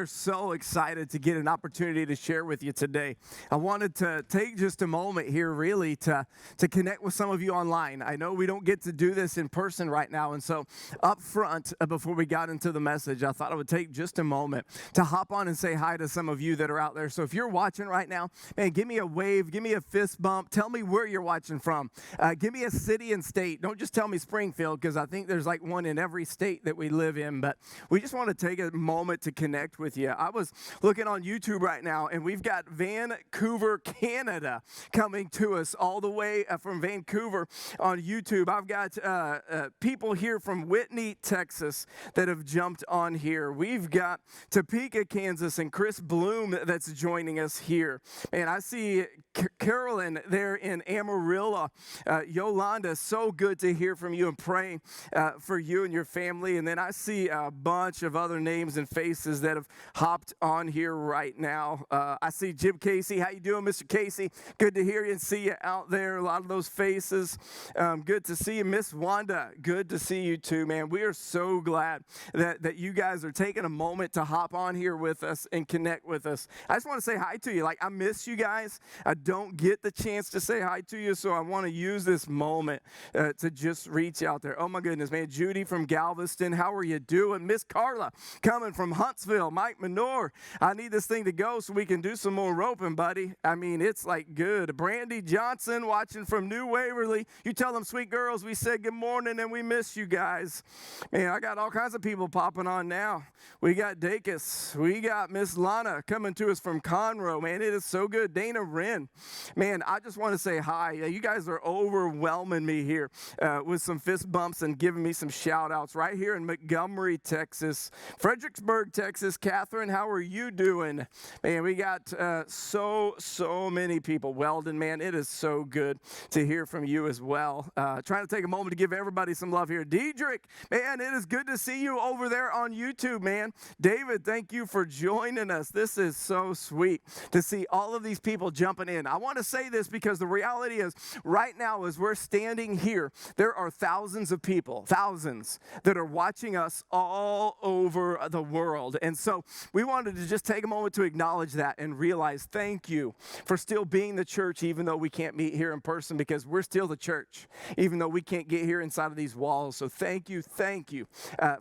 so excited to get an opportunity to share with you today. I wanted to take just a moment here really to connect with some of you online. I know we don't get to do this in person right now, and so up front, before we got into the message, I thought I would take just a moment to hop on and say hi to some of you that are out there. So if you're watching right now, man, give me a wave, give me a fist bump, tell me where you're watching from. Give me a city and state. Don't just tell me Springfield, because I think there's like one in every state that we live in, but we just want to take a moment to connect with you. I was looking on YouTube right now, and we've got Vancouver, Canada coming to us all the way from Vancouver on YouTube. I've got people here from Whitney, Texas that have jumped on here. We've got Topeka, Kansas, and Chris Bloom that's joining us here. And I see Carolyn there in Amarillo. Yolanda, so good to hear from you and praying for you and your family. And then I see a bunch of other names and faces that have hopped on here right now. I see Jim Casey. How you doing, Mr. Casey? Good to hear you and see you out there. A lot of those faces. Good to see you. Miss Wanda, good to see you too, man. We are so glad that you guys are taking a moment to hop on here with us and connect with us. I just want to say hi to you. Like, I miss you guys. I don't get the chance to say hi to you, so I want to use this moment to just reach out there. Oh my goodness, man. Judy from Galveston, how are you doing? Miss Carla coming from Huntsville. Mike Menor, I need this thing to go so we can do some more roping, buddy. I mean, it's like good. Brandy Johnson watching from New Waverly. You tell them, sweet girls, we said good morning and we miss you guys. Man, I got all kinds of people popping on now. We got Dacus. We got Miss Lana coming to us from Conroe. Man, it is so good. Dana Wren. Man, I just want to say hi. You guys are overwhelming me here with some fist bumps and giving me some shout outs right here in Montgomery, Texas. Fredericksburg, Texas. Catherine, how are you doing? Man, we got so many people. Weldon, man, it is so good to hear from you as well. Trying to take a moment to give everybody some love here. Diedrich, man, it is good to see you over there on YouTube, man. David, thank you for joining us. This is so sweet to see all of these people jumping in. I want to say this because the reality is right now as we're standing here, there are thousands of people, thousands, that are watching us all over the world. And so we wanted to just take a moment to acknowledge that and realize thank you for still being the church, even though we can't meet here in person, because we're still the church, even though we can't get here inside of these walls. So thank you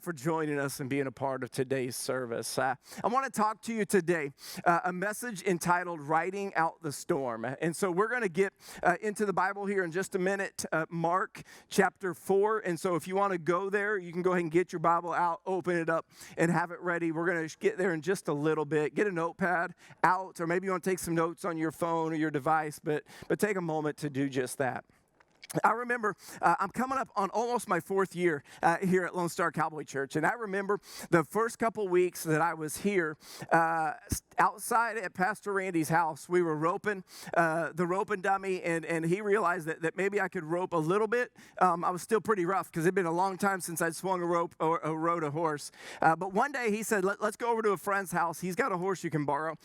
for joining us and being a part of today's service. I want to talk to you today, a message entitled Riding Out the Storm. And so we're going to get into the Bible here in just a minute, Mark chapter 4. And so if you want to go there, you can go ahead and get your Bible out, open it up, and have it ready. We're going to get there in just a little bit. Get a notepad out, or maybe you want to take some notes on your phone or your device, but take a moment to do just that. I remember I'm coming up on almost my fourth year here at Lone Star Cowboy Church, and I remember the first couple weeks that I was here outside at Pastor Randy's house. We were roping the roping dummy, and he realized that maybe I could rope a little bit. I was still pretty rough because it'd been a long time since I'd swung a rope or rode a horse. But one day he said, let's go over to a friend's house. He's got a horse you can borrow,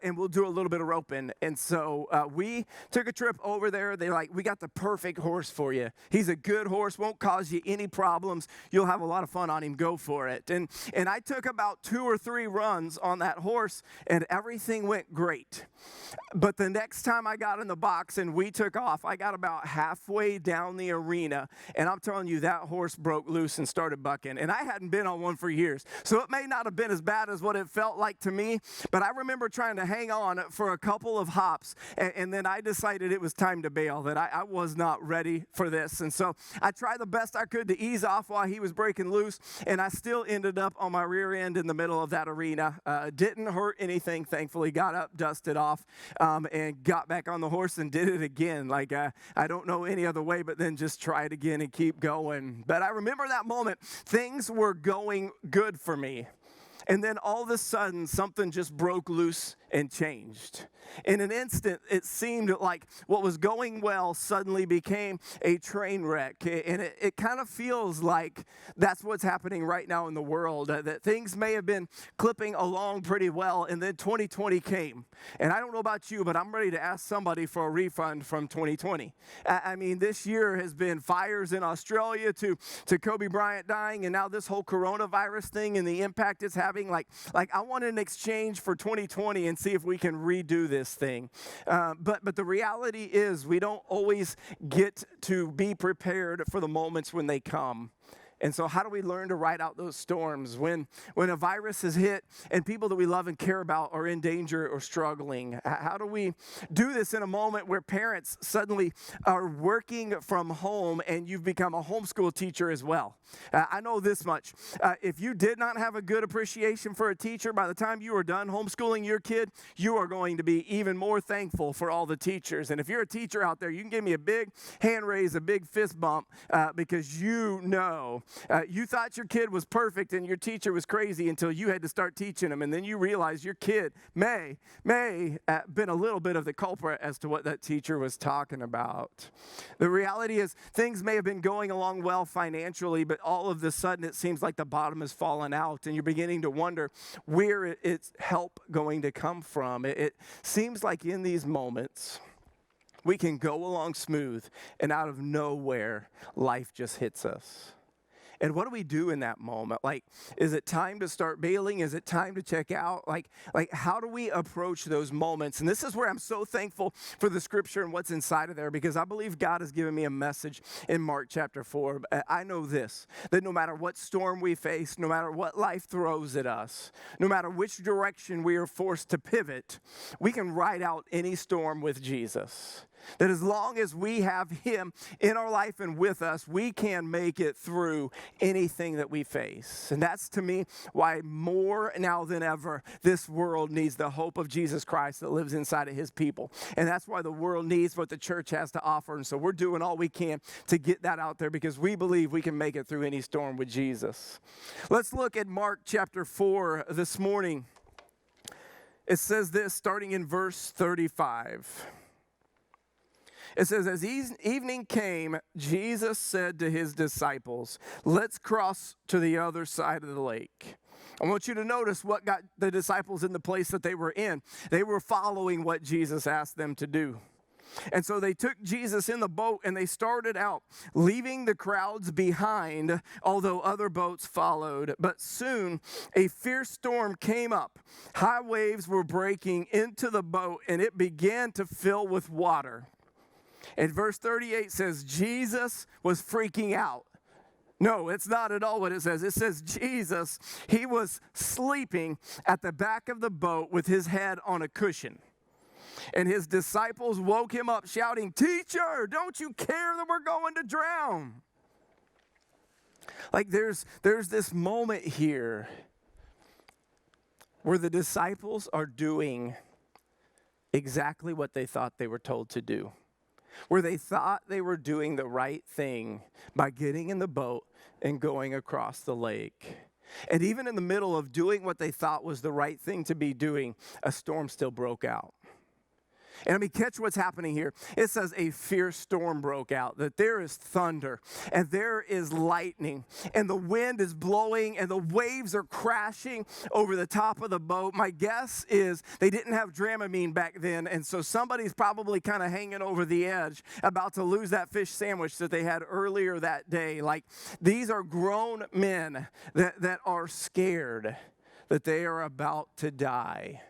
and we'll do a little bit of roping. And so we took a trip over there. They're like, we got the perfect horse for you. He's a good horse, won't cause you any problems. You'll have a lot of fun on him. Go for it. And I took about 2 or 3 runs on that horse, and everything went great. But the next time I got in the box and we took off, I got about halfway down the arena, and I'm telling you, that horse broke loose and started bucking. And I hadn't been on one for years, so it may not have been as bad as what it felt like to me, but I remember trying to hang on for a couple of hops, and then I decided it was time to bail, that I was not ready for this. And so I tried the best I could to ease off while he was breaking loose, and I still ended up on my rear end in the middle of that arena. Didn't hurt anything, thankfully. Got up, dusted off, and got back on the horse and did it again. Like, I don't know any other way but then just try it again and keep going. But I remember that moment. Things were going good for me. And then all of a sudden, something just broke loose and changed. In an instant, it seemed like what was going well suddenly became a train wreck. And it kind of feels like that's what's happening right now in the world, that things may have been clipping along pretty well, and then 2020 came. And I don't know about you, but I'm ready to ask somebody for a refund from 2020. I mean, this year has been fires in Australia to Kobe Bryant dying, and now this whole coronavirus thing and the impact it's having. Like I want an exchange for 2020 and see if we can redo this thing. But the reality is we don't always get to be prepared for the moments when they come. And so how do we learn to ride out those storms when a virus has hit and people that we love and care about are in danger or struggling? How do we do this in a moment where parents suddenly are working from home and you've become a homeschool teacher as well? I know this much. If you did not have a good appreciation for a teacher, by the time you are done homeschooling your kid, you are going to be even more thankful for all the teachers. And if you're a teacher out there, you can give me a big hand raise, a big fist bump, because you know you thought your kid was perfect and your teacher was crazy until you had to start teaching them, and then you realize your kid may been a little bit of the culprit as to what that teacher was talking about. The reality is things may have been going along well financially, but all of a sudden it seems like the bottom has fallen out, and you're beginning to wonder where it's help going to come from. It seems like in these moments we can go along smooth, and out of nowhere life just hits us. And what do we do in that moment? Like, is it time to start bailing? Is it time to check out? Like how do we approach those moments? And this is where I'm so thankful for the scripture and what's inside of there, because I believe God has given me a message in Mark chapter 4. I know this, that no matter what storm we face, no matter what life throws at us, no matter which direction we are forced to pivot, we can ride out any storm with Jesus. That as long as we have Him in our life and with us, we can make it through anything that we face. And that's, to me, why more now than ever, this world needs the hope of Jesus Christ that lives inside of His people. And that's why the world needs what the church has to offer. And so we're doing all we can to get that out there, because we believe we can make it through any storm with Jesus. Let's look at Mark chapter 4 this morning. It says this, starting in verse 35. It says, as evening came, Jesus said to His disciples, let's cross to the other side of the lake. I want you to notice what got the disciples in the place that they were in. They were following what Jesus asked them to do. And so they took Jesus in the boat and they started out, leaving the crowds behind, although other boats followed. But soon a fierce storm came up. High waves were breaking into the boat, and it began to fill with water. And verse 38 says, Jesus was freaking out. No, it's not at all what it says. It says Jesus, He was sleeping at the back of the boat with His head on a cushion. And His disciples woke Him up shouting, Teacher, don't you care that we're going to drown? Like there's this moment here where the disciples are doing exactly what they thought they were told to do, where they thought they were doing the right thing by getting in the boat and going across the lake. And even in the middle of doing what they thought was the right thing to be doing, a storm still broke out. And I mean, catch what's happening here. It says a fierce storm broke out, that there is thunder and there is lightning and the wind is blowing and the waves are crashing over the top of the boat. My guess is they didn't have Dramamine back then, and so somebody's probably kind of hanging over the edge, about to lose that fish sandwich that they had earlier that day. Like, these are grown men that are scared that they are about to die.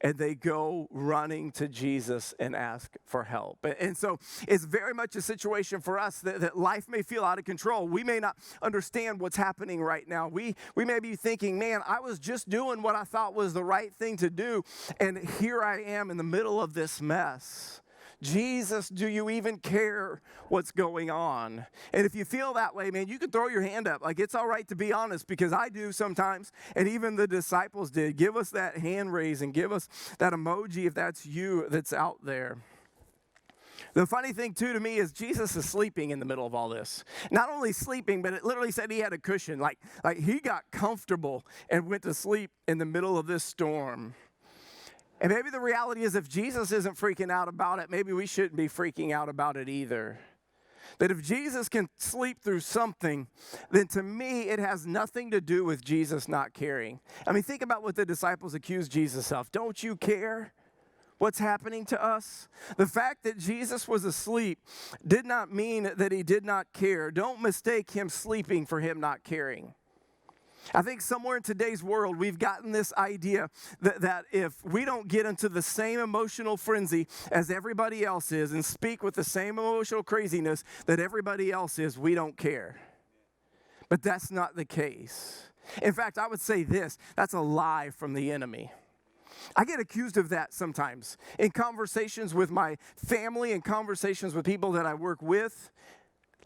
And they go running to Jesus and ask for help. And so it's very much a situation for us that life may feel out of control. We may not understand what's happening right now. We may be thinking, man, I was just doing what I thought was the right thing to do, and here I am in the middle of this mess. Jesus, do you even care what's going on? And if you feel that way, man, you can throw your hand up. Like, it's all right to be honest, because I do sometimes, and even the disciples did. Give us that hand raise and give us that emoji if that's you that's out there. The funny thing, too, to me is Jesus is sleeping in the middle of all this. Not only sleeping, but it literally said he had a cushion. Like he got comfortable and went to sleep in the middle of this storm. And maybe the reality is if Jesus isn't freaking out about it, maybe we shouldn't be freaking out about it either. That if Jesus can sleep through something, then to me, it has nothing to do with Jesus not caring. I mean, think about what the disciples accused Jesus of. Don't you care what's happening to us? The fact that Jesus was asleep did not mean that he did not care. Don't mistake him sleeping for him not caring. I think somewhere in today's world, we've gotten this idea that if we don't get into the same emotional frenzy as everybody else is and speak with the same emotional craziness that everybody else is, we don't care. But that's not the case. In fact, I would say this, that's a lie from the enemy. I get accused of that sometimes in conversations with my family and conversations with people that I work with.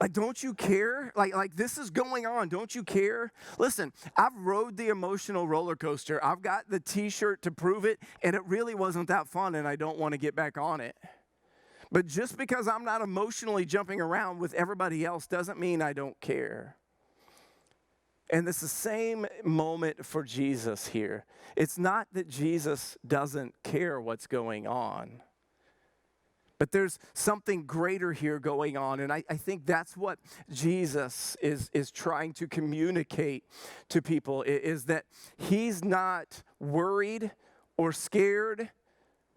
Like, don't you care? Like this is going on. Don't you care? Listen, I've rode the emotional roller coaster. I've got the t-shirt to prove it, and it really wasn't that fun, and I don't want to get back on it. But just because I'm not emotionally jumping around with everybody else doesn't mean I don't care. And it's the same moment for Jesus here. It's not that Jesus doesn't care what's going on. But there's something greater here going on, and I think that's what Jesus is trying to communicate to people, is that he's not worried or scared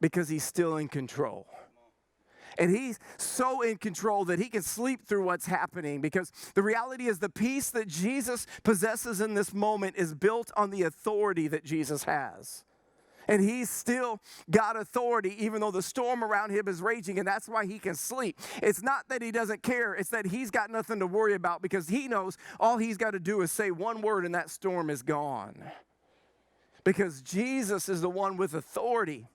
because he's still in control. And he's so in control that he can sleep through what's happening, because the reality is the peace that Jesus possesses in this moment is built on the authority that Jesus has. And he's still got authority even though the storm around him is raging, and that's why he can sleep. It's not that he doesn't care. It's that he's got nothing to worry about, because he knows all he's got to do is say one word and that storm is gone. Because Jesus is the one with authority.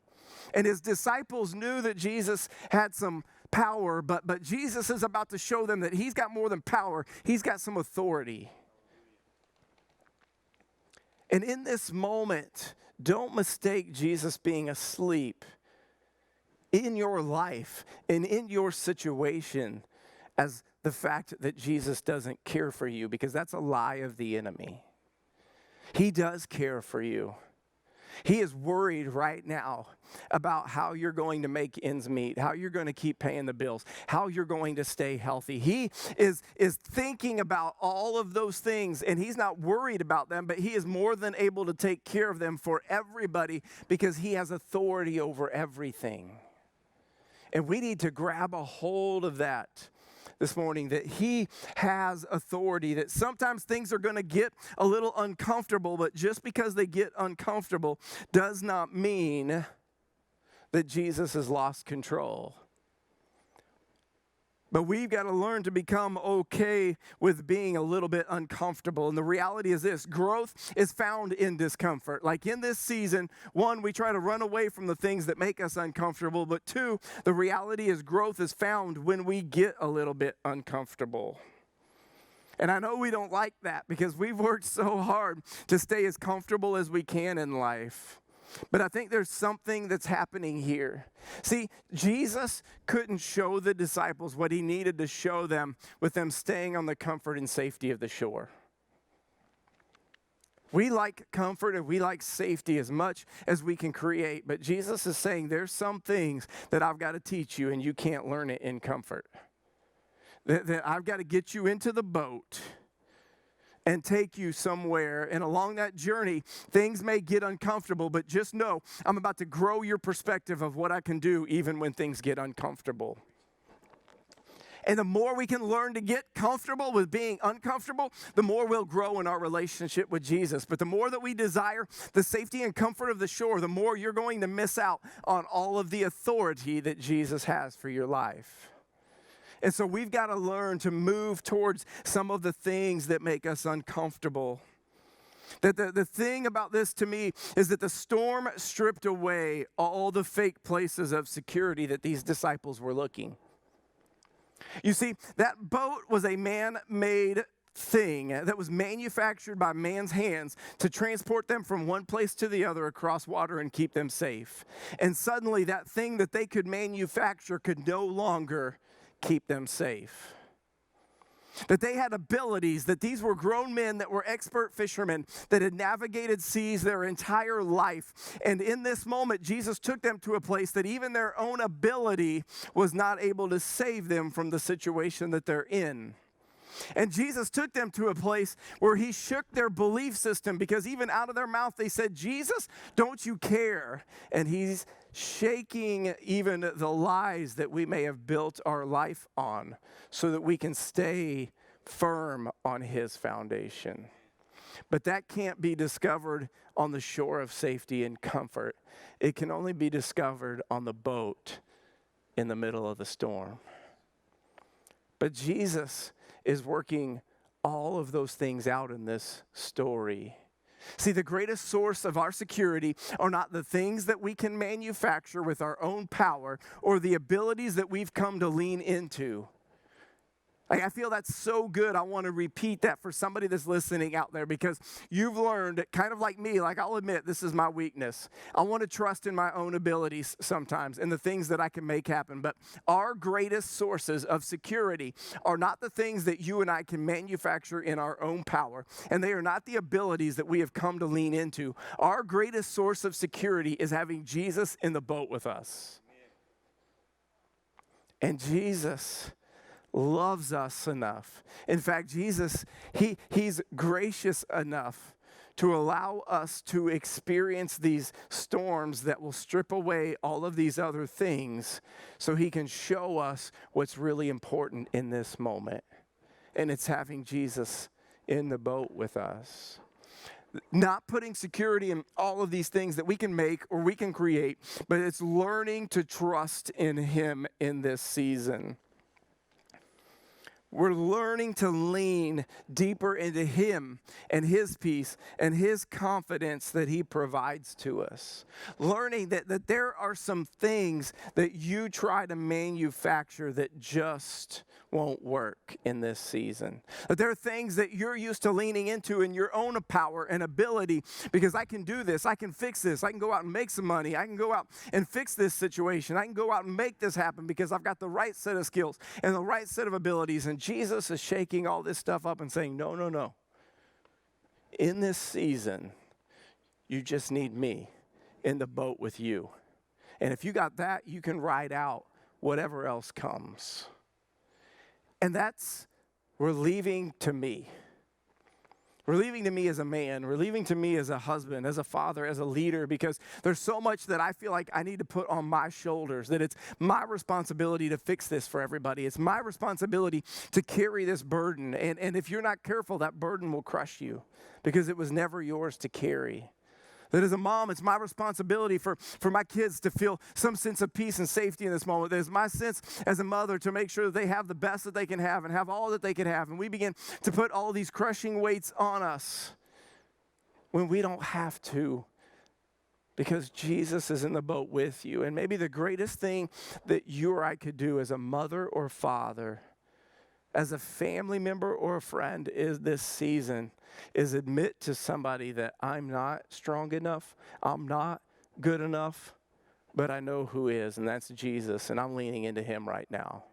And his disciples knew that Jesus had some power, but Jesus is about to show them that he's got more than power. He's got some authority. And in this moment, don't mistake Jesus being asleep in your life and in your situation as the fact that Jesus doesn't care for you, because that's a lie of the enemy. He does care for you. He is worried right now about how you're going to make ends meet, how you're going to keep paying the bills, how you're going to stay healthy. He is thinking about all of those things, and he's not worried about them, but he is more than able to take care of them for everybody, because he has authority over everything. And we need to grab a hold of that this morning, that he has authority, that sometimes things are going to get a little uncomfortable, but just because they get uncomfortable does not mean that Jesus has lost control. But we've got to learn to become okay with being a little bit uncomfortable. And the reality is this: growth is found in discomfort. Like in this season, one, we try to run away from the things that make us uncomfortable. But two, the reality is growth is found when we get a little bit uncomfortable. And I know we don't like that, because we've worked so hard to stay as comfortable as we can in life. But I think there's something that's happening here. See, Jesus couldn't show the disciples what he needed to show them with them staying on the comfort and safety of the shore. We like comfort and we like safety as much as we can create, but Jesus is saying there's some things that I've got to teach you, and you can't learn it in comfort. That I've got to get you into the boat and take you somewhere. And along that journey, things may get uncomfortable, but just know I'm about to grow your perspective of what I can do even when things get uncomfortable. And the more we can learn to get comfortable with being uncomfortable, the more we'll grow in our relationship with Jesus. But the more that we desire the safety and comfort of the shore, the more you're going to miss out on all of the authority that Jesus has for your life. And so we've got to learn to move towards some of the things that make us uncomfortable. That the thing about this to me is that the storm stripped away all the fake places of security that these disciples were looking. You see, that boat was a man-made thing that was manufactured by man's hands to transport them from one place to the other across water and keep them safe. And suddenly that thing that they could manufacture could no longer keep them safe. that they had abilities, that these were grown men that were expert fishermen that had navigated seas their entire life. And in this moment, Jesus took them to a place that even their own ability was not able to save them from the situation that they're in. And Jesus took them to a place where he shook their belief system, because even out of their mouth they said, Jesus, don't you care? And he's shaking even the lies that we may have built our life on so that we can stay firm on his foundation. But that can't be discovered on the shore of safety and comfort. It can only be discovered on the boat in the middle of the storm. But Jesus is working all of those things out in this story. See, the greatest source of our security are not the things that we can manufacture with our own power or the abilities that we've come to lean into. I feel that's so good. I want to repeat that for somebody that's listening out there, because you've learned, kind of like me, like I'll admit this is my weakness. I want to trust in my own abilities sometimes and the things that I can make happen. But our greatest sources of security are not the things that you and I can manufacture in our own power, and they are not the abilities that we have come to lean into. Our greatest source of security is having Jesus in the boat with us. And Jesus loves us enough. In fact, Jesus, he's gracious enough to allow us to experience these storms that will strip away all of these other things so he can show us what's really important in this moment. And it's having Jesus in the boat with us. Not putting security in all of these things that we can make or we can create, but it's learning to trust in him in this season. We're learning to lean deeper into him and his peace and his confidence that he provides to us. Learning that there are some things that you try to manufacture that just won't work in this season. That there are things that you're used to leaning into in your own power and ability, because I can do this, I can fix this, I can go out and make some money, I can go out and fix this situation, I can go out and make this happen because I've got the right set of skills and the right set of abilities. And Jesus is shaking all this stuff up and saying, no, no, no. In this season, you just need me in the boat with you. And if you got that, you can ride out whatever else comes. And that's relieving to me. Relieving to me as a man, relieving to me as a husband, as a father, as a leader, because there's so much that I feel like I need to put on my shoulders, that it's my responsibility to fix this for everybody. It's my responsibility to carry this burden. And if you're not careful, that burden will crush you because it was never yours to carry. That as a mom, it's my responsibility for my kids to feel some sense of peace and safety in this moment. That it's my sense as a mother to make sure that they have the best that they can have and have all that they can have. And we begin to put all these crushing weights on us when we don't have to, because Jesus is in the boat with you. And maybe the greatest thing that you or I could do as a mother or father, as a family member or a friend is this season, is admit to somebody that I'm not strong enough, I'm not good enough, but I know who is, and that's Jesus, and I'm leaning into him right now.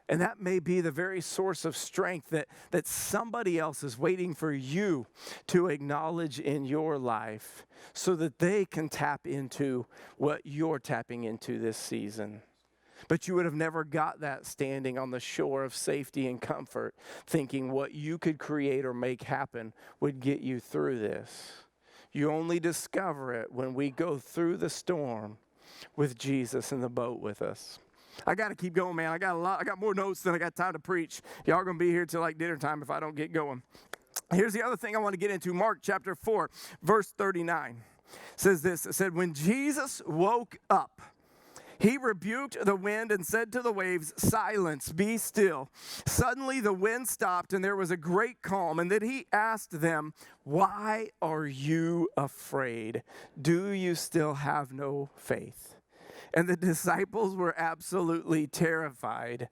And that may be the very source of strength that somebody else is waiting for you to acknowledge in your life so that they can tap into what you're tapping into this season. But you would have never got that standing on the shore of safety and comfort, thinking what you could create or make happen would get you through this. You only discover it when we go through the storm with Jesus in the boat with us. I got to keep going, man. I got more notes than I got time to preach. Y'all are going to be here till like dinner time if I don't get going. Here's the other thing I want to get into. Mark chapter 4, verse 39 says this. It said, when Jesus woke up, he rebuked the wind and said to the waves, silence, be still. Suddenly the wind stopped and there was a great calm. And then he asked them, why are you afraid? Do you still have no faith? And the disciples were absolutely terrified.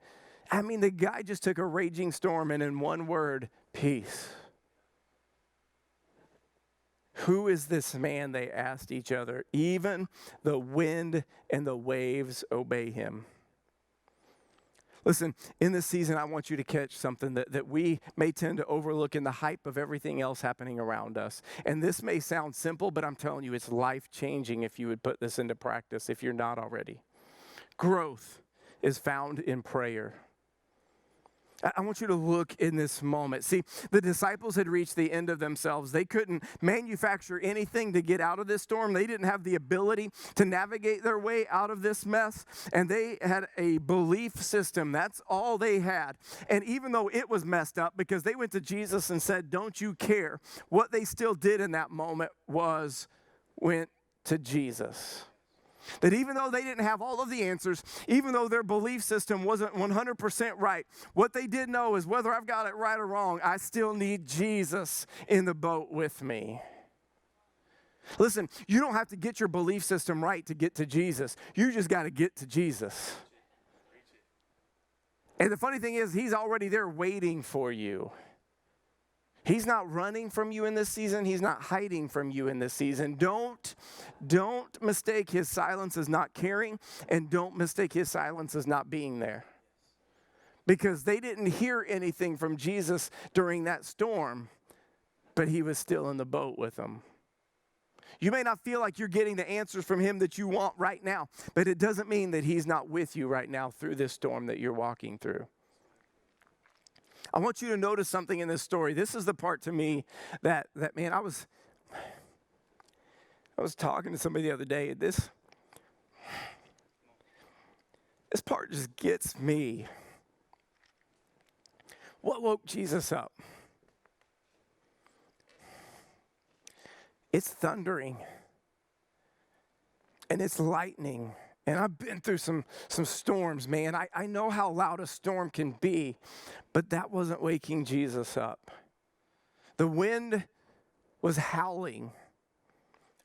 I mean, the guy just took a raging storm and in one word, peace. Who is this man? They asked each other. Even the wind and the waves obey him. Listen, in this season, I want you to catch something that we may tend to overlook in the hype of everything else happening around us. And this may sound simple, but I'm telling you, it's life-changing if you would put this into practice, if you're not already. Growth is found in prayer. I want you to look in this moment. See, the disciples had reached the end of themselves. They couldn't manufacture anything to get out of this storm. They didn't have the ability to navigate their way out of this mess. And they had a belief system. That's all they had. And even though it was messed up because they went to Jesus and said, "Don't you care?" what they still did in that moment was went to Jesus. That even though they didn't have all of the answers, even though their belief system wasn't 100% right, what they did know is whether I've got it right or wrong, I still need Jesus in the boat with me. Listen, you don't have to get your belief system right to get to Jesus. You just got to get to Jesus. And the funny thing is, he's already there waiting for you. He's not running from you in this season. He's not hiding from you in this season. Don't mistake his silence as not caring, and don't mistake his silence as not being there. Because they didn't hear anything from Jesus during that storm, but he was still in the boat with them. You may not feel like you're getting the answers from him that you want right now, but it doesn't mean that he's not with you right now through this storm that you're walking through. I want you to notice something in this story. This is the part to me that man, I was talking to somebody the other day. This part just gets me. What woke Jesus up? It's thundering. And it's lightning. And I've been through some storms, man. I know how loud a storm can be, but that wasn't waking Jesus up. The wind was howling.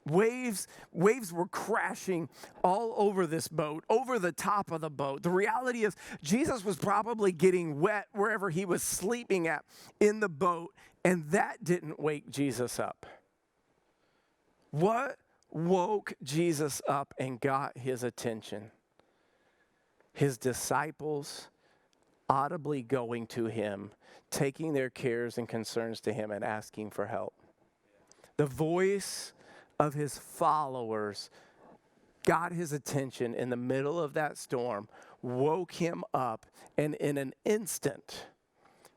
Waves were crashing all over this boat, over the top of the boat. The reality is Jesus was probably getting wet wherever he was sleeping at in the boat, and that didn't wake Jesus up. What woke Jesus up and got his attention? His disciples audibly going to him, taking their cares and concerns to him and asking for help. The voice of his followers got his attention in the middle of that storm, woke him up, and in an instant,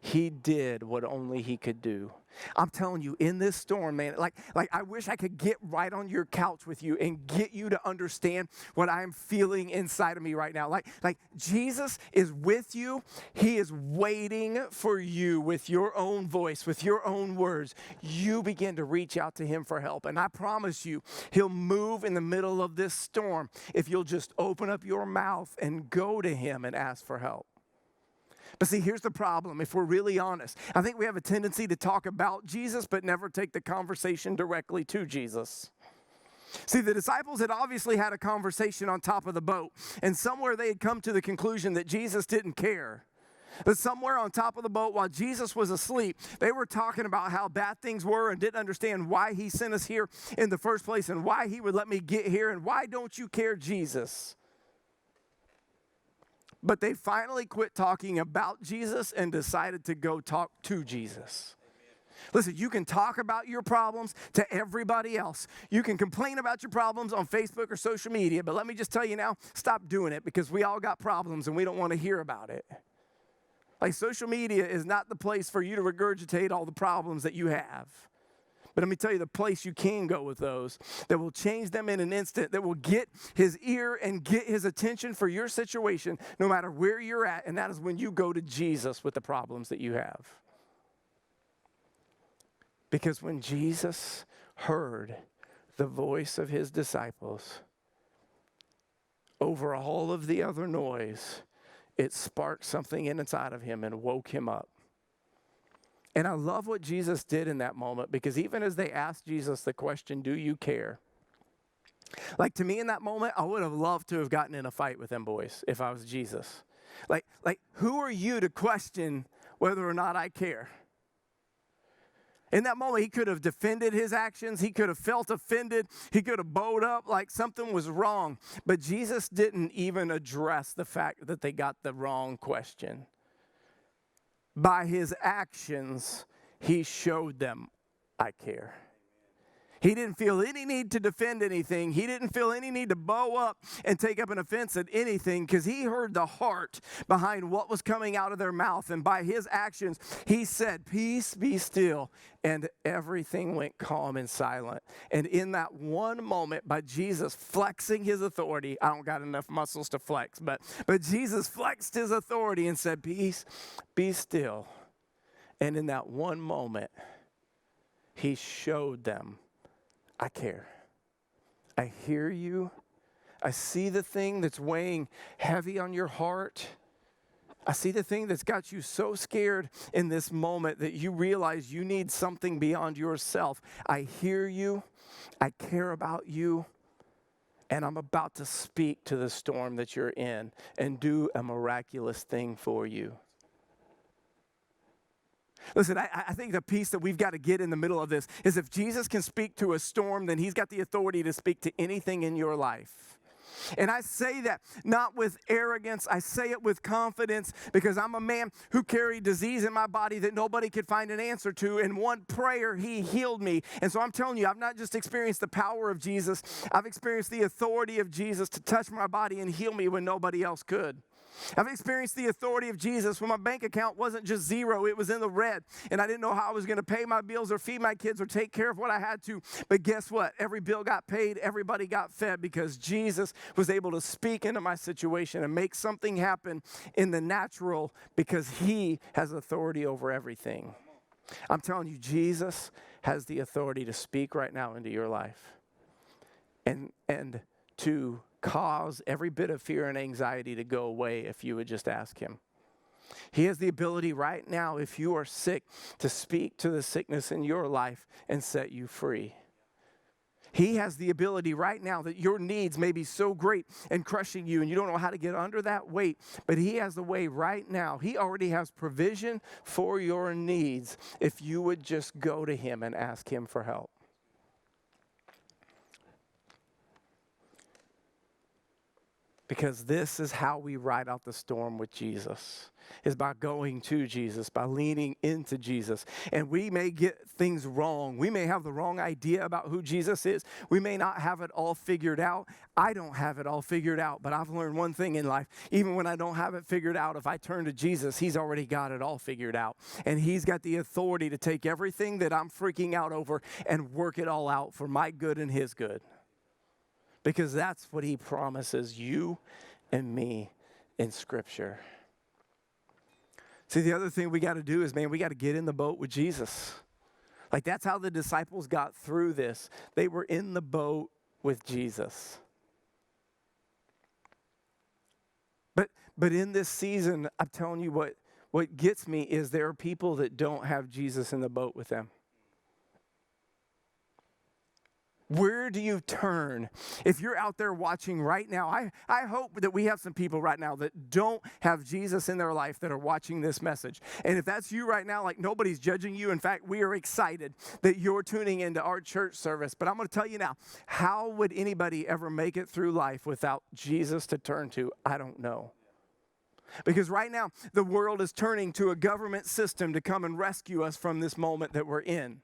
he did what only he could do. I'm telling you, in this storm, man, like I wish I could get right on your couch with you and get you to understand what I'm feeling inside of me right now. Like Jesus is with you. He is waiting for you with your own voice, with your own words. You begin to reach out to him for help. And I promise you, he'll move in the middle of this storm if you'll just open up your mouth and go to him and ask for help. But see, here's the problem, if we're really honest. I think we have a tendency to talk about Jesus, but never take the conversation directly to Jesus. See, the disciples had obviously had a conversation on top of the boat, and somewhere they had come to the conclusion that Jesus didn't care. That somewhere on top of the boat while Jesus was asleep, they were talking about how bad things were and didn't understand why he sent us here in the first place and why he would let me get here and why don't you care, Jesus? But they finally quit talking about Jesus and decided to go talk to Jesus. Listen, you can talk about your problems to everybody else. You can complain about your problems on Facebook or social media, but let me just tell you now, stop doing it because we all got problems and we don't want to hear about it. Like, social media is not the place for you to regurgitate all the problems that you have. But let me tell you the place you can go with those that will change them in an instant, that will get his ear and get his attention for your situation no matter where you're at, and that is when you go to Jesus with the problems that you have. Because when Jesus heard the voice of his disciples over all of the other noise, it sparked something inside of him and woke him up. And I love what Jesus did in that moment, because even as they asked Jesus the question, do you care? Like, to me in that moment, I would have loved to have gotten in a fight with them boys if I was Jesus. Like, who are you to question whether or not I care? In that moment, he could have defended his actions. He could have felt offended. He could have bowed up like something was wrong. But Jesus didn't even address the fact that they got the wrong question. By his actions, he showed them, I care. He didn't feel any need to defend anything. He didn't feel any need to bow up and take up an offense at anything, because he heard the heart behind what was coming out of their mouth. And by his actions, he said, "Peace, be still." And everything went calm and silent. And in that one moment, by Jesus flexing his authority, I don't got enough muscles to flex, but Jesus flexed his authority and said, "Peace, be still." And in that one moment, he showed them, I care. I hear you. I see the thing that's weighing heavy on your heart. I see the thing that's got you so scared in this moment that you realize you need something beyond yourself. I hear you. I care about you. And I'm about to speak to the storm that you're in and do a miraculous thing for you. Listen, I think the piece that we've got to get in the middle of this is, if Jesus can speak to a storm, then he's got the authority to speak to anything in your life. And I say that not with arrogance. I say it with confidence, because I'm a man who carried disease in my body that nobody could find an answer to. In one prayer, he healed me. And so I'm telling you, I've not just experienced the power of Jesus. I've experienced the authority of Jesus to touch my body and heal me when nobody else could. I've experienced the authority of Jesus when my bank account wasn't just zero, it was in the red. And I didn't know how I was going to pay my bills or feed my kids or take care of what I had to. But guess what? Every bill got paid, everybody got fed, because Jesus was able to speak into my situation and make something happen in the natural, because he has authority over everything. I'm telling you, Jesus has the authority to speak right now into your life and to cause every bit of fear and anxiety to go away if you would just ask him. He has the ability right now, if you are sick, to speak to the sickness in your life and set you free. He has the ability right now that your needs may be so great and crushing you and you don't know how to get under that weight, but he has the way right now. He already has provision for your needs if you would just go to him and ask him for help. Because this is how we ride out the storm with Jesus, is by going to Jesus, by leaning into Jesus. And we may get things wrong. We may have the wrong idea about who Jesus is. We may not have it all figured out. I don't have it all figured out, but I've learned one thing in life. Even when I don't have it figured out, if I turn to Jesus, he's already got it all figured out. And he's got the authority to take everything that I'm freaking out over and work it all out for my good and his good. Because that's what he promises you and me in Scripture. See, the other thing we got to do is, man, we got to get in the boat with Jesus. Like, that's how the disciples got through this. They were in the boat with Jesus. But in this season, I'm telling you what gets me is there are people that don't have Jesus in the boat with them. Where do you turn? If you're out there watching right now, I hope that we have some people right now that don't have Jesus in their life that are watching this message. And if that's you right now, like, nobody's judging you. In fact, we are excited that you're tuning into our church service. But I'm going to tell you now, how would anybody ever make it through life without Jesus to turn to? I don't know. Because right now, the world is turning to a government system to come and rescue us from this moment that we're in.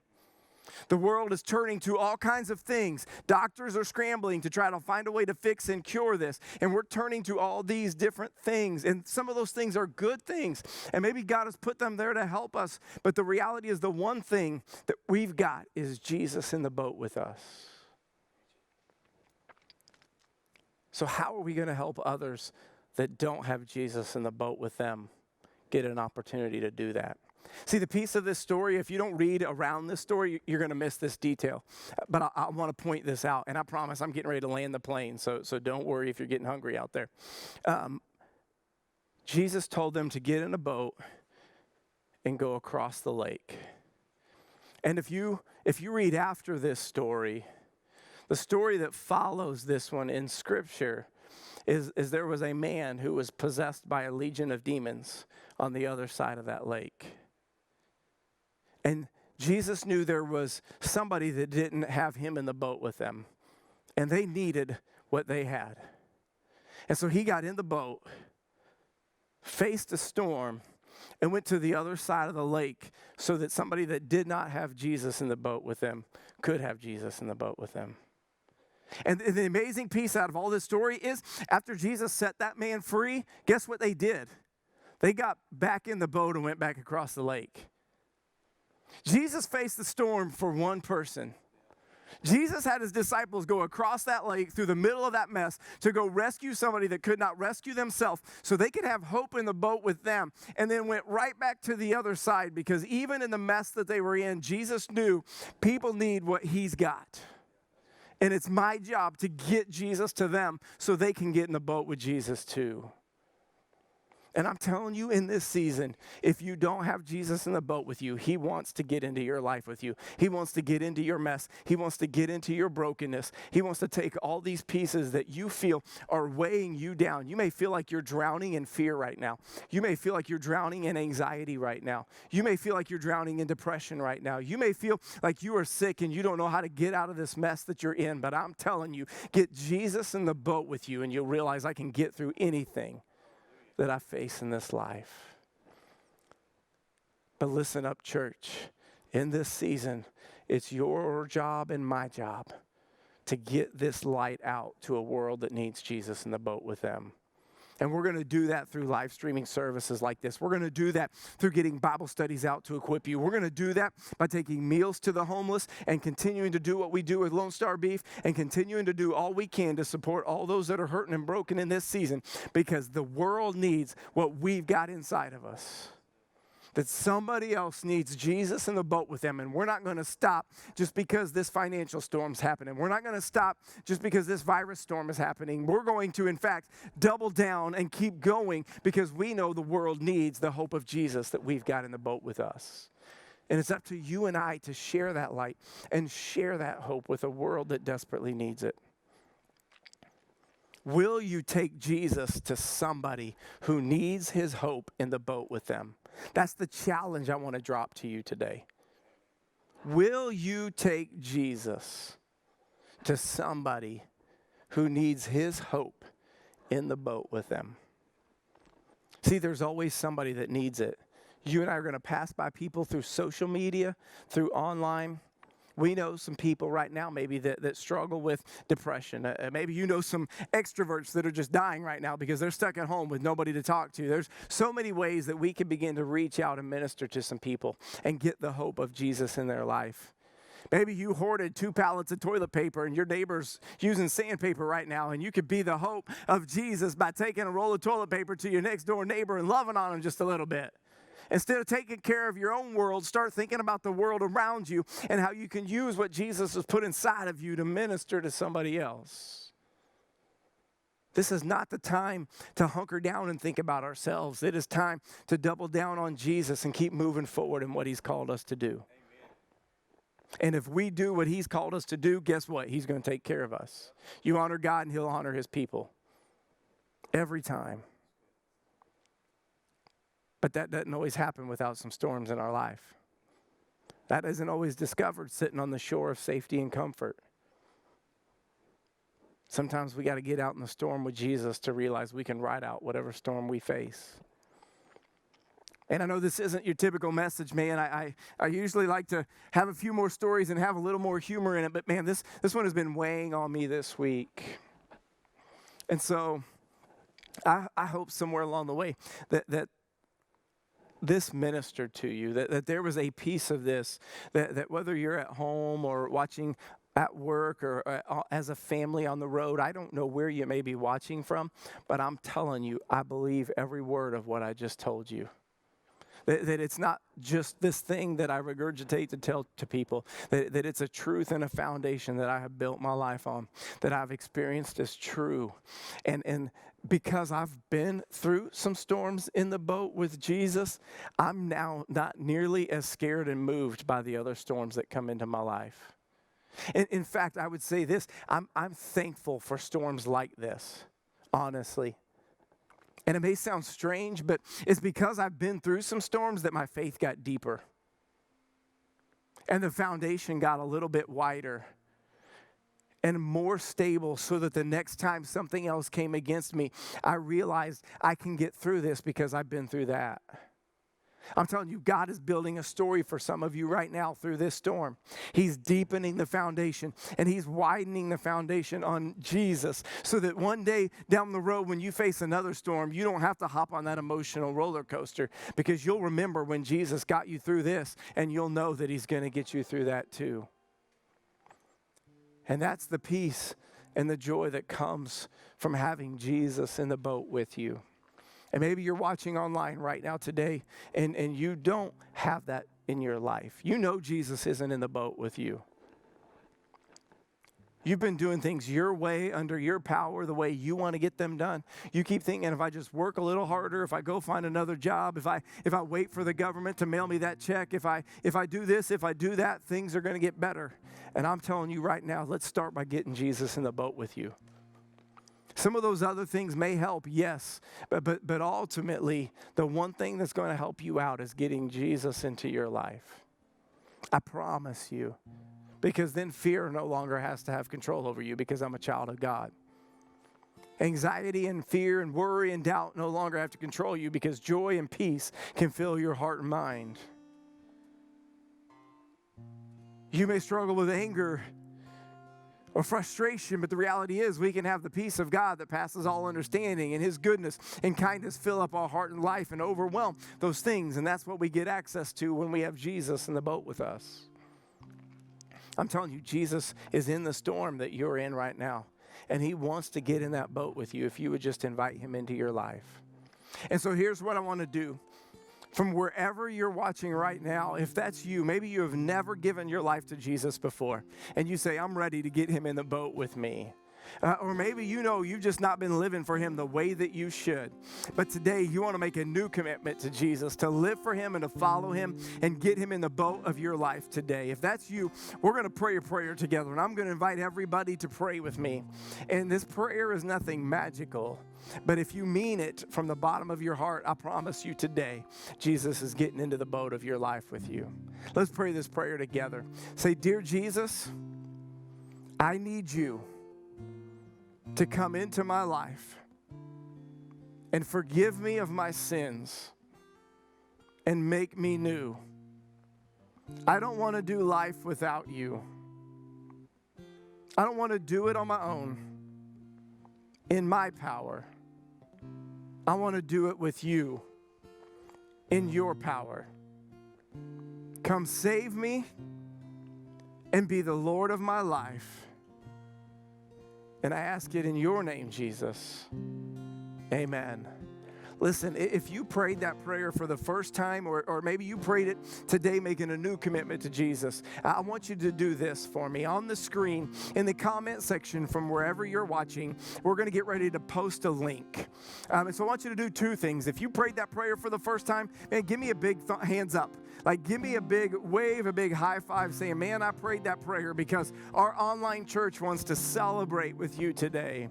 The world is turning to all kinds of things. Doctors are scrambling to try to find a way to fix and cure this. And we're turning to all these different things. And some of those things are good things. And maybe God has put them there to help us. But the reality is, the one thing that we've got is Jesus in the boat with us. So how are we going to help others that don't have Jesus in the boat with them get an opportunity to do that? See, the piece of this story, if you don't read around this story, you're going to miss this detail. But I want to point this out, and I promise I'm getting ready to land the plane, so don't worry if you're getting hungry out there. Jesus told them to get in a boat and go across the lake. And if you read after this story, the story that follows this one in Scripture is there was a man who was possessed by a legion of demons on the other side of that lake. And Jesus knew there was somebody that didn't have him in the boat with them, and they needed what they had. And so he got in the boat, faced a storm, and went to the other side of the lake so that somebody that did not have Jesus in the boat with them could have Jesus in the boat with them. And the amazing piece out of all this story is after Jesus set that man free, guess what they did? They got back in the boat and went back across the lake. Jesus faced the storm for one person. Jesus had his disciples go across that lake through the middle of that mess to go rescue somebody that could not rescue themselves so they could have hope in the boat with them, and then went right back to the other side because even in the mess that they were in, Jesus knew people need what he's got. And it's my job to get Jesus to them so they can get in the boat with Jesus too. And I'm telling you, in this season, if you don't have Jesus in the boat with you, he wants to get into your life with you. He wants to get into your mess. He wants to get into your brokenness. He wants to take all these pieces that you feel are weighing you down. You may feel like you're drowning in fear right now. You may feel like you're drowning in anxiety right now. You may feel like you're drowning in depression right now. You may feel like you are sick and you don't know how to get out of this mess that you're in. But I'm telling you, get Jesus in the boat with you and you'll realize I can get through anything that I face in this life. But listen up, church. In this season, it's your job and my job to get this light out to a world that needs Jesus in the boat with them. And we're going to do that through live streaming services like this. We're going to do that through getting Bible studies out to equip you. We're going to do that by taking meals to the homeless and continuing to do what we do with Lone Star Beef and continuing to do all we can to support all those that are hurting and broken in this season because the world needs what we've got inside of us. That somebody else needs Jesus in the boat with them, and we're not going to stop just because this financial storm's happening. We're not going to stop just because this virus storm is happening. We're going to, in fact, double down and keep going because we know the world needs the hope of Jesus that we've got in the boat with us. And it's up to you and I to share that light and share that hope with a world that desperately needs it. Will you take Jesus to somebody who needs his hope in the boat with them? That's the challenge I want to drop to you today. Will you take Jesus to somebody who needs his hope in the boat with them? See, there's always somebody that needs it. You and I are going to pass by people through social media, through online. We know some people right now maybe that struggle with depression. Maybe you know some extroverts that are just dying right now because they're stuck at home with nobody to talk to. There's so many ways that we can begin to reach out and minister to some people and get the hope of Jesus in their life. Maybe you hoarded 2 pallets of toilet paper and your neighbor's using sandpaper right now, and you could be the hope of Jesus by taking a roll of toilet paper to your next door neighbor and loving on him just a little bit. Instead of taking care of your own world, start thinking about the world around you and how you can use what Jesus has put inside of you to minister to somebody else. This is not the time to hunker down and think about ourselves. It is time to double down on Jesus and keep moving forward in what he's called us to do. Amen. And if we do what he's called us to do, guess what? He's going to take care of us. You honor God and he'll honor his people. Every time. But that doesn't always happen without some storms in our life. That isn't always discovered sitting on the shore of safety and comfort. Sometimes we got to get out in the storm with Jesus to realize we can ride out whatever storm we face. And I know this isn't your typical message, man. I usually like to have a few more stories and have a little more humor in it. But man, this one has been weighing on me this week. And so I hope somewhere along the way that this ministered to you, that there was a piece of this, that whether you're at home or watching at work or as a family on the road, I don't know where you may be watching from, but I'm telling you, I believe every word of what I just told you. That it's not just this thing that I regurgitate to tell to people, that it's a truth and a foundation that I have built my life on, that I've experienced as true. And because I've been through some storms in the boat with Jesus, I'm now not nearly as scared and moved by the other storms that come into my life. In fact, I would say this, I'm thankful for storms like this, honestly. And it may sound strange, but it's because I've been through some storms that my faith got deeper. And the foundation got a little bit wider and more stable so that the next time something else came against me, I realized I can get through this because I've been through that. I'm telling you, God is building a story for some of you right now through this storm. He's deepening the foundation, and He's widening the foundation on Jesus so that one day down the road when you face another storm, you don't have to hop on that emotional roller coaster, because you'll remember when Jesus got you through this, and you'll know that He's going to get you through that too. And that's the peace and the joy that comes from having Jesus in the boat with you. And maybe you're watching online right now today, and you don't have that in your life. You know Jesus isn't in the boat with you. You've been doing things your way, under your power, the way you want to get them done. You keep thinking, if I just work a little harder, if I go find another job, if I wait for the government to mail me that check, if I do this, if I do that, things are going to get better. And I'm telling you right now, let's start by getting Jesus in the boat with you. Some of those other things may help, yes, but ultimately, the one thing that's going to help you out is getting Jesus into your life. I promise you, because then fear no longer has to have control over you, because I'm a child of God. Anxiety and fear and worry and doubt no longer have to control you, because joy and peace can fill your heart and mind. You may struggle with anger or frustration, but the reality is we can have the peace of God that passes all understanding, and His goodness and kindness fill up our heart and life and overwhelm those things. And that's what we get access to when we have Jesus in the boat with us. I'm telling you, Jesus is in the storm that you're in right now, and He wants to get in that boat with you if you would just invite Him into your life. And so here's what I want to do. From wherever you're watching right now, if that's you, maybe you have never given your life to Jesus before, and you say, I'm ready to get Him in the boat with me. Or maybe you've just not been living for Him the way that you should. But today you want to make a new commitment to Jesus, to live for Him and to follow Him and get Him in the boat of your life today. If that's you, we're going to pray a prayer together, and I'm going to invite everybody to pray with me. And this prayer is nothing magical, but if you mean it from the bottom of your heart, I promise you today, Jesus is getting into the boat of your life with you. Let's pray this prayer together. Say, Dear Jesus, I need You to come into my life and forgive me of my sins and make me new. I don't want to do life without You. I don't want to do it on my own, in my power. I want to do it with You, in Your power. Come save me and be the Lord of my life. And I ask it in Your name, Jesus. Amen. Listen, if you prayed that prayer for the first time, or maybe you prayed it today making a new commitment to Jesus, I want you to do this for me. On the screen, in the comment section from wherever you're watching, we're going to get ready to post a link. And so I want you to do two things. If you prayed that prayer for the first time, man, give me a big hands up. Like, give me a big wave, a big high five saying, man, I prayed that prayer, because our online church wants to celebrate with you today.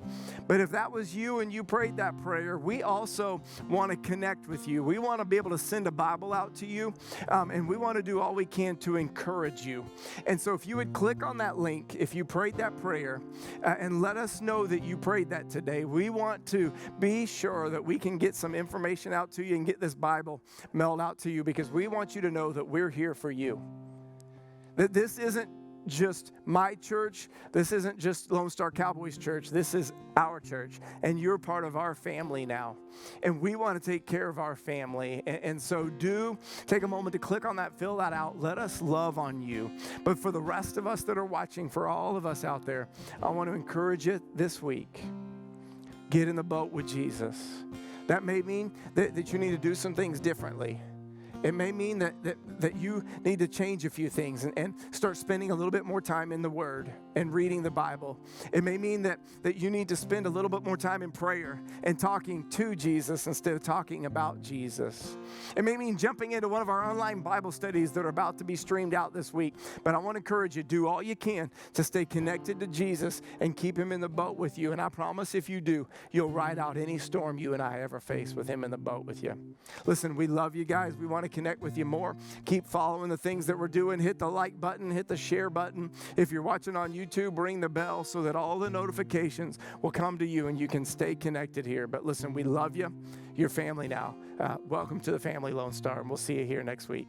But if that was you and you prayed that prayer, we also want to connect with you. We want to be able to send a Bible out to you, and we want to do all we can to encourage you. And so if you would click on that link, if you prayed that prayer, and let us know that you prayed that today. We want to be sure that we can get some information out to you and get this Bible mailed out to you, because we want you to know that we're here for you. That this isn't just my church. This isn't just Lone Star Cowboys Church. This is our church, and you're part of our family now. And we want to take care of our family. And so do take a moment to click on that, fill that out. Let us love on you. But for the rest of us that are watching, for all of us out there, I want to encourage you this week. Get in the boat with Jesus. That may mean that you need to do some things differently. It may mean that you need to change a few things and start spending a little bit more time in the Word and reading the Bible. It may mean that you need to spend a little bit more time in prayer and talking to Jesus instead of talking about Jesus. It may mean jumping into one of our online Bible studies that are about to be streamed out this week. But I want to encourage you, do all you can to stay connected to Jesus and keep Him in the boat with you. And I promise if you do, you'll ride out any storm you and I ever face with Him in the boat with you. Listen, we love you guys. We want to to connect with you more, keep following the things that we're doing. Hit the like button, hit the share button. If you're watching on YouTube, ring the bell so that all the notifications will come to you and you can stay connected here. But listen, we love you. You're family now. Welcome to the family, Lone Star, and we'll see you here next week.